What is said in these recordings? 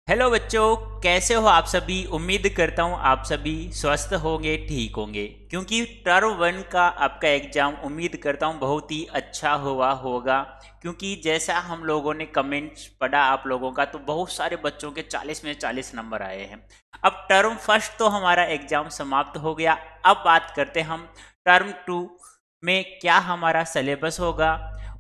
Hello बच्चों, कैसे हो आप सभी। उम्मीद करता हूँ आप सभी स्वस्थ होंगे, ठीक होंगे, क्योंकि टर्म वन का आपका एग्जाम उम्मीद करता हूँ बहुत ही अच्छा हुआ होगा। क्योंकि जैसा हम लोगों ने कमेंट्स पढ़ा आप लोगों का, तो बहुत सारे बच्चों के 40 में 40 नंबर आए हैं। अब टर्म फर्स्ट तो हमारा एग्जाम समाप्त हो गया। अब बात करते हैं हम टर्म टू में क्या हमारा सिलेबस होगा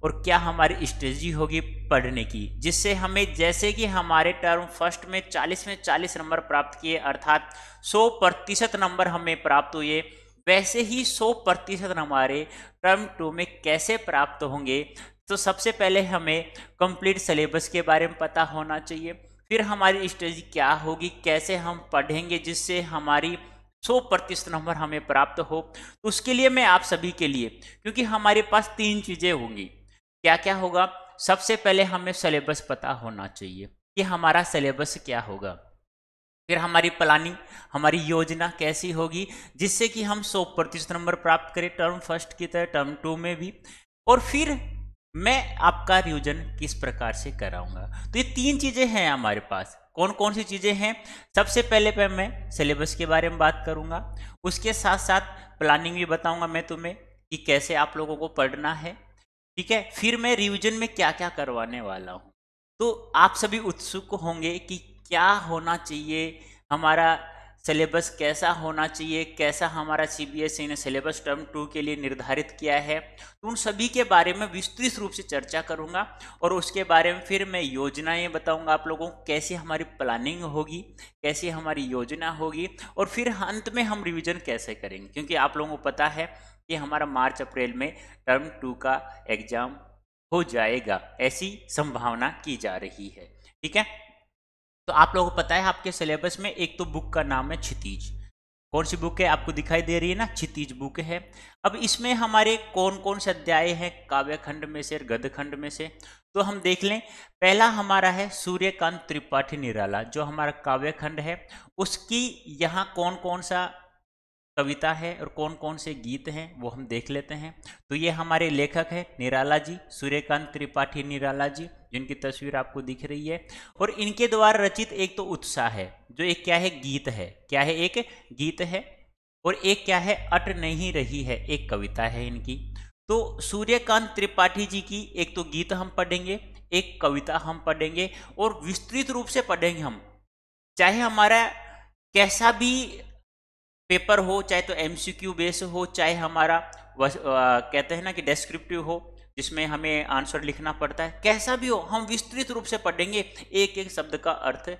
और क्या हमारी स्ट्रेटजी होगी पढ़ने की, जिससे हमें, जैसे कि हमारे टर्म फर्स्ट में 40 में 40 नंबर प्राप्त किए, अर्थात 100% नंबर हमें प्राप्त हुए, वैसे ही 100% हमारे टर्म टू में कैसे प्राप्त होंगे। तो सबसे पहले हमें कंप्लीट सिलेबस के बारे में पता होना चाहिए। फिर हमारी स्ट्रेटजी क्या होगी, कैसे हम पढ़ेंगे जिससे हमारी 100% नंबर हमें प्राप्त हो। तो उसके लिए मैं आप सभी के लिए, क्योंकि हमारे पास 3 चीज़ें होंगी। क्या क्या होगा? सबसे पहले हमें सिलेबस पता होना चाहिए कि हमारा सिलेबस क्या होगा। फिर हमारी प्लानिंग, हमारी योजना कैसी होगी जिससे कि हम 100% नंबर प्राप्त करें टर्म फर्स्ट की तरह टर्म टू में भी। और फिर मैं आपका रिवीजन किस प्रकार से कराऊंगा। तो ये 3 चीज़ें हैं हमारे पास। कौन कौन सी चीज़ें हैं? सबसे पहले पे मैं सिलेबस के बारे में बात करूंगा, उसके साथ साथ प्लानिंग भी बताऊंगा मैं तुम्हें कि कैसे आप लोगों को पढ़ना है। ठीक है, फिर मैं रिवीजन में क्या क्या करवाने वाला हूँ। तो आप सभी उत्सुक होंगे कि क्या होना चाहिए, हमारा सिलेबस कैसा होना चाहिए, कैसा हमारा सीबीएसई ने सिलेबस टर्म टू के लिए निर्धारित किया है। तो उन सभी के बारे में विस्तृत रूप से चर्चा करूंगा। और उसके बारे में फिर मैं योजनाएं बताऊंगा आप लोगों को, कैसी हमारी प्लानिंग होगी, कैसी हमारी योजना होगी, और फिर अंत में हम रिवीजन कैसे करेंगे। क्योंकि आप लोगों को पता है कि हमारा मार्च अप्रैल में टर्म टू का एग्जाम हो जाएगा, ऐसी संभावना की जा रही है। ठीक है, तो आप लोगों को पता है आपके सिलेबस में एक तो बुक का नाम है क्षितिज। कौन सी बुक है? आपको दिखाई दे रही है ना, क्षितिज बुक है। अब इसमें हमारे कौन कौन से अध्याय हैं काव्य खंड में से और गद्य खंड में से, तो हम देख लें। पहला हमारा है सूर्यकांत त्रिपाठी निराला, जो हमारा काव्य खंड है। उसकी यहाँ कौन कौन सा कविता है और कौन कौन से गीत हैं वो हम देख लेते हैं। तो ये हमारे लेखक हैं निराला जी, सूर्यकांत त्रिपाठी निराला जी, जिनकी तस्वीर आपको दिख रही है। और इनके द्वारा रचित एक तो उत्साह है, जो एक क्या है, गीत है। क्या है? एक गीत है। और एक क्या है, अट नहीं रही है, एक कविता है इनकी। तो सूर्यकांत त्रिपाठी जी की एक तो गीत हम पढ़ेंगे, एक कविता हम पढ़ेंगे, और विस्तृत रूप से पढ़ेंगे हम। चाहे हमारा कैसा भी पेपर हो, चाहे तो एमसीक्यू बेस हो, चाहे हमारा कहते हैं ना कि डेस्क्रिप्टिव हो, जिसमें हमें आंसर लिखना पड़ता है, कैसा भी हो हम विस्तृत रूप से पढ़ेंगे, एक एक शब्द का अर्थ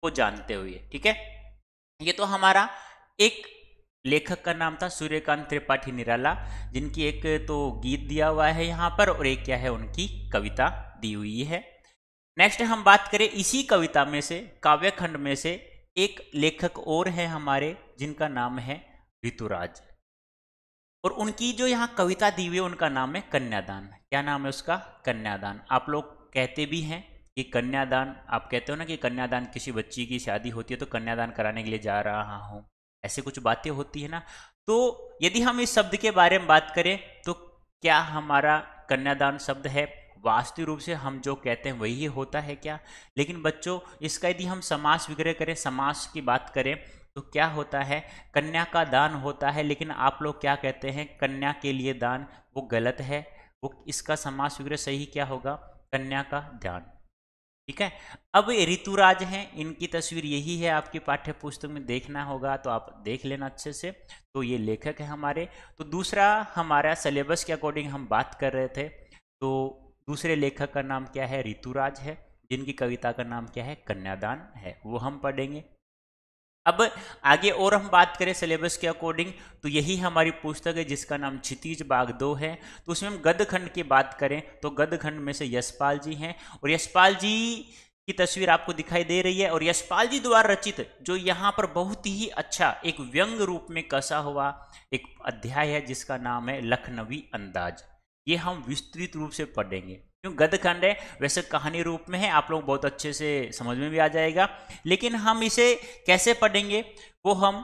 को जानते हुए। ठीक है, ये तो हमारा एक लेखक का नाम था सूर्यकांत त्रिपाठी निराला, जिनकी एक तो गीत दिया हुआ है यहाँ पर, और एक क्या है, उनकी कविता दी हुई है। नेक्स्ट हम बात करें इसी कविता में से, काव्य खंड में से, एक लेखक और है हमारे जिनका नाम है ऋतुराज। और उनकी जो यहाँ कविता दी हुई है उनका नाम है कन्यादान। क्या नाम है उसका? कन्यादान। आप लोग कहते भी हैं कि कन्यादान, आप कहते हो ना कि कन्यादान, किसी बच्ची की शादी होती है तो कन्यादान कराने के लिए जा रहा हूँ, ऐसे कुछ बातें होती है ना। तो यदि हम इस शब्द के बारे में बात करें तो क्या हमारा कन्यादान शब्द है, वास्तविक रूप से हम जो कहते हैं वही होता है क्या? लेकिन बच्चों, इसका यदि हम समास विग्रह करें, समास की बात करें, तो क्या होता है, कन्या का दान होता है। लेकिन आप लोग क्या कहते हैं, कन्या के लिए दान, वो गलत है। वो इसका समास विग्रह सही क्या होगा? कन्या का दान। ठीक है। अब ऋतुराज हैं, इनकी तस्वीर यही है, आपकी पाठ्य पुस्तक में देखना होगा तो आप देख लेना अच्छे से। तो ये लेखक है हमारे। तो दूसरा हमारा सिलेबस के अकॉर्डिंग हम बात कर रहे थे, तो दूसरे लेखक का नाम क्या है? ऋतुराज है, जिनकी कविता का नाम क्या है? कन्यादान है, वो हम पढ़ेंगे। अब आगे और हम बात करें सिलेबस के अकॉर्डिंग, तो यही हमारी पुस्तक है जिसका नाम क्षितिज बाग 2 है। तो उसमें हम गद्य खंड की बात करें तो गद्य खंड में से यशपाल जी हैं, और यशपाल जी की तस्वीर आपको दिखाई दे रही है। और यशपाल जी द्वारा रचित जो यहाँ पर बहुत ही अच्छा एक व्यंग रूप में कसा हुआ एक अध्याय है जिसका नाम है लखनवी अंदाज, ये हम विस्तृत रूप से पढ़ेंगे। क्यों? गद्य खंड है, वैसे कहानी रूप में है, आप लोग बहुत अच्छे से समझ में भी आ जाएगा। लेकिन हम इसे कैसे पढ़ेंगे, वो हम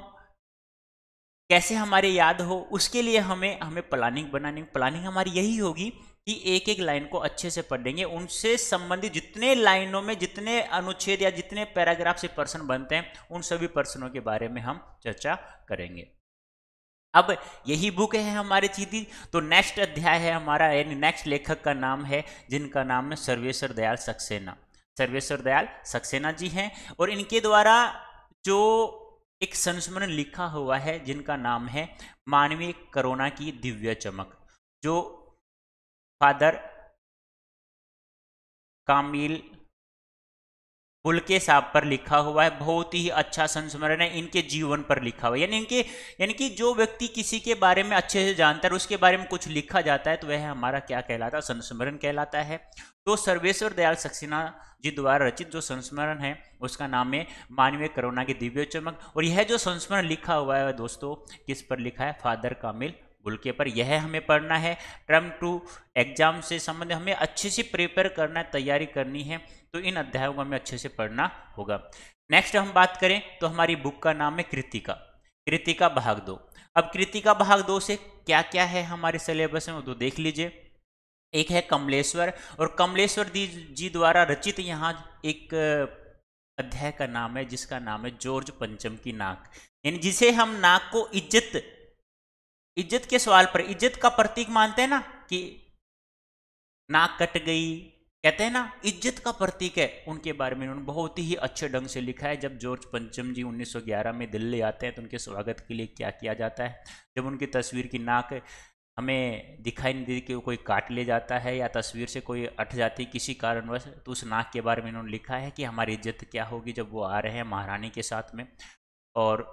कैसे हमारे याद हो, उसके लिए हमें हमें प्लानिंग बनानी। प्लानिंग हमारी यही होगी कि एक एक लाइन को अच्छे से पढ़ेंगे, उनसे संबंधित जितने लाइनों में जितने अनुच्छेद या जितने पैराग्राफ से प्रश्न बनते हैं उन सभी प्रश्नों के बारे में हम चर्चा करेंगे। अब यही बुक है हमारी चीती, तो नेक्स्ट अध्याय है हमारा, यानी नेक्स्ट लेखक का नाम है जिनका नाम है सर्वेश्वर दयाल सक्सेना। सर्वेश्वर दयाल सक्सेना जी हैं, और इनके द्वारा जो एक संस्मरण लिखा हुआ है जिनका नाम है मानवीय करुणा की दिव्य चमक, जो फादर कामिल बुल्के साहब पर लिखा हुआ है। बहुत ही अच्छा संस्मरण है, इनके जीवन पर लिखा हुआ है, यानी कि जो व्यक्ति किसी के बारे में अच्छे से जानता है, उसके बारे में कुछ लिखा जाता है तो वह हमारा क्या कहलाता है, संस्मरण कहलाता है। तो सर्वेश्वर दयाल सक्सेना जी द्वारा रचित जो संस्मरण है उसका नाम है मानवीय करुणा की दिव्य चमक, और यह जो संस्मरण लिखा हुआ है दोस्तों किस पर लिखा है, फादर कामिल बुल्के पर। यह हमें पढ़ना है, टर्म 2 एग्जाम से संबंधित हमें अच्छे से प्रिपेयर करना है, तैयारी करनी है, तो इन अध्यायों को हमें अच्छे से पढ़ना होगा। नेक्स्ट हम बात करें तो हमारी बुक का नाम है कृतिका, कृतिका भाग 2। अब कृतिका भाग 2 से क्या क्या है हमारे सिलेबस में तो देख लीजिए। एक है कमलेश्वर, और कमलेश्वर जी द्वारा रचित यहाँ एक अध्याय का नाम है जिसका नाम है जॉर्ज पंचम की नाक, यानी जिसे हम नाक को इज्जत के सवाल पर इज्जत का प्रतीक मानते हैं ना, कि नाक कट गई, कहते हैं ना इज्जत का प्रतीक है, उनके बारे में उन्होंने बहुत ही अच्छे ढंग से लिखा है। जब जॉर्ज पंचम जी 1911 में दिल्ली आते हैं तो उनके स्वागत के लिए क्या किया जाता है, जब उनकी तस्वीर की नाक हमें दिखाई नहीं देती कि कोई काट ले जाता है या तस्वीर से कोई अट जाती है किसी कारणवश, तो उस नाक के बारे में उन्होंने लिखा है कि हमारी इज्जत क्या होगी जब वो आ रहे हैं महारानी के साथ में। और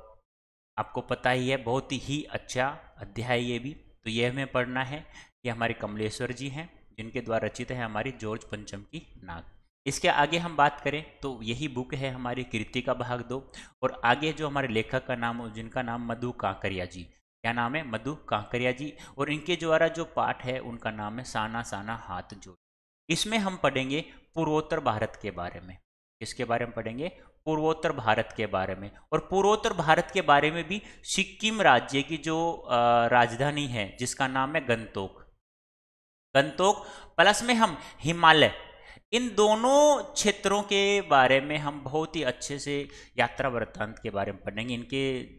आपको पता ही है बहुत ही अच्छा अध्याय ये भी, तो ये हमें पढ़ना है। ये हमारे कमलेश्वर जी हैं जिनके द्वारा रचित है हमारी जॉर्ज पंचम की नाक। इसके आगे हम बात करें तो यही बुक है हमारी कृतिका भाग 2, और आगे जो हमारे लेखक का नाम जिनका नाम मधु कांकरिया जी, क्या नाम है, मधु कांकरिया जी, और इनके द्वारा जो पाठ है उनका नाम है साना साना हाथ जोड़। इसमें हम पढ़ेंगे पूर्वोत्तर भारत के बारे में। इसके बारे में पढ़ेंगे पूर्वोत्तर भारत के बारे में, और पूर्वोत्तर भारत के बारे में भी सिक्किम राज्य की जो राजधानी है जिसका नाम है गंगटोक, गंगटोक प्लस में हम हिमालय, इन दोनों क्षेत्रों के बारे में हम बहुत ही अच्छे से यात्रा वृत्तांत के बारे में पढ़ेंगे।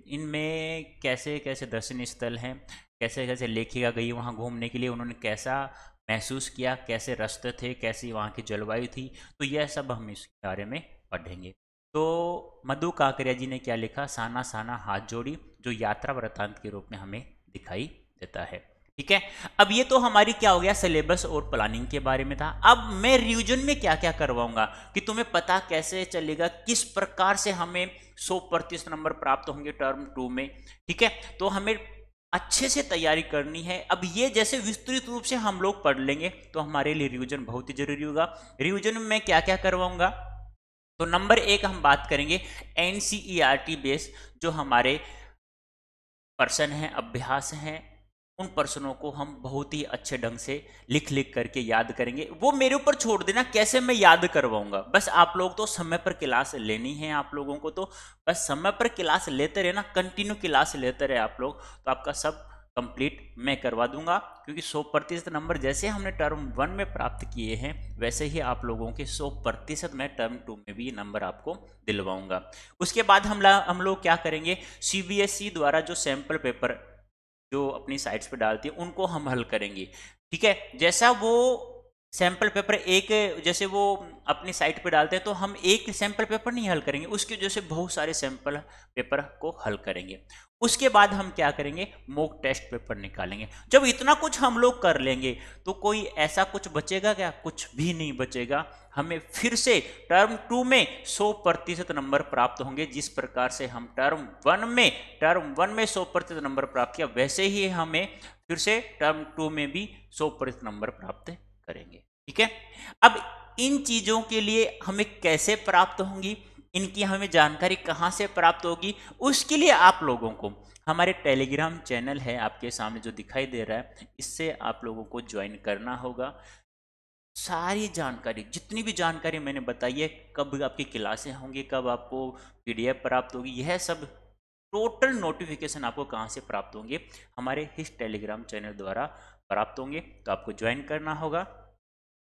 इनमें कैसे कैसे दर्शनीय स्थल हैं, कैसे कैसे लेखिका गई वहाँ घूमने के लिए, उन्होंने कैसा महसूस किया, कैसे रास्ते थे, कैसी वहाँ की जलवायु थी, तो यह सब हम इसके बारे में पढ़ेंगे। तो मधु काकरिया जी ने क्या लिखा, साना साना हाथ जोड़ी, जो यात्रा वृत्तांत के रूप में हमें दिखाई देता है। ठीक है, अब ये तो हमारी क्या हो गया सिलेबस और प्लानिंग के बारे में था। अब मैं रिवीजन में क्या क्या करवाऊंगा कि तुम्हें पता कैसे चलेगा किस प्रकार से हमें 100% नंबर प्राप्त होंगे टर्म 2 में। ठीक है, तो हमें अच्छे से तैयारी करनी है। अब ये जैसे विस्तृत रूप से हम लोग पढ़ लेंगे तो हमारे लिए रिवीजन बहुत ही जरूरी होगा। रिवीजन में मैं क्या क्या करवाऊंगा, तो नंबर 1 हम बात करेंगे एनसीईआरटी बेस, जो हमारे प्रश्न हैं, अभ्यास हैं, उन प्रश्नों को हम बहुत ही अच्छे ढंग से लिख करके याद करेंगे। वो मेरे ऊपर छोड़ देना कैसे मैं याद करवाऊंगा, बस आप लोग तो समय पर क्लास लेनी है, आप लोगों को तो बस समय पर क्लास लेते रहे ना, कंटिन्यू क्लास लेते रहे आप लोग, तो आपका सब कंप्लीट मैं करवा दूंगा। क्योंकि 100% नंबर जैसे हमने टर्म 1 में प्राप्त किए हैं वैसे ही आप लोगों के 100% मैं टर्म 2 में भी नंबर आपको दिलवाऊंगा। उसके बाद हम लोग क्या करेंगे, सीबीएसई द्वारा जो सैंपल पेपर जो अपनी साइट्स पे डालती है उनको हम हल करेंगे। ठीक है, जैसा वो सैंपल पेपर एक जैसे वो अपनी साइट पे डालते हैं तो हम एक सैंपल पेपर नहीं हल करेंगे, उसके जैसे बहुत सारे सैंपल पेपर को हल करेंगे। उसके बाद हम क्या करेंगे, मॉक टेस्ट पेपर निकालेंगे। जब इतना कुछ हम लोग कर लेंगे तो कोई ऐसा कुछ बचेगा क्या, कुछ भी नहीं बचेगा। हमें फिर से टर्म 2 में 100% नंबर प्राप्त होंगे। जिस प्रकार से हम टर्म 1 में 100% नंबर प्राप्त किया, वैसे ही हमें फिर से टर्म 2 में भी 100% नंबर प्राप्त करेंगे। ठीक है, अब इन चीजों के लिए हमें कैसे प्राप्त होंगी, इनकी हमें जानकारी कहां से प्राप्त होगी, उसके लिए आप लोगों को हमारे टेलीग्राम चैनल है आपके सामने जो दिखाई दे रहा है, इससे आप लोगों को ज्वाइन करना होगा। सारी जानकारी, जितनी भी जानकारी मैंने बताई है, कब आपकी क्लासें होंगी, कब आपको पीडीएफ प्राप्त होगी, यह सब टोटल नोटिफिकेशन आपको कहां से प्राप्त होंगे, हमारे इस टेलीग्राम चैनल द्वारा प्राप्त होंगे, तो आपको ज्वाइन करना होगा।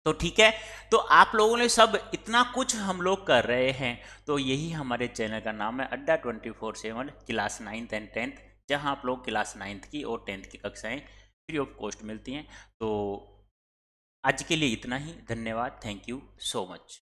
तो ठीक है, तो आप लोगों ने सब इतना कुछ हम लोग कर रहे हैं, तो यही हमारे चैनल का नाम है अड्डा 24/7 क्लास 9th एंड 10th, जहां आप लोग क्लास 9th की और 10th की कक्षाएं फ्री ऑफ कॉस्ट मिलती हैं। तो आज के लिए इतना ही, धन्यवाद, थैंक यू सो मच।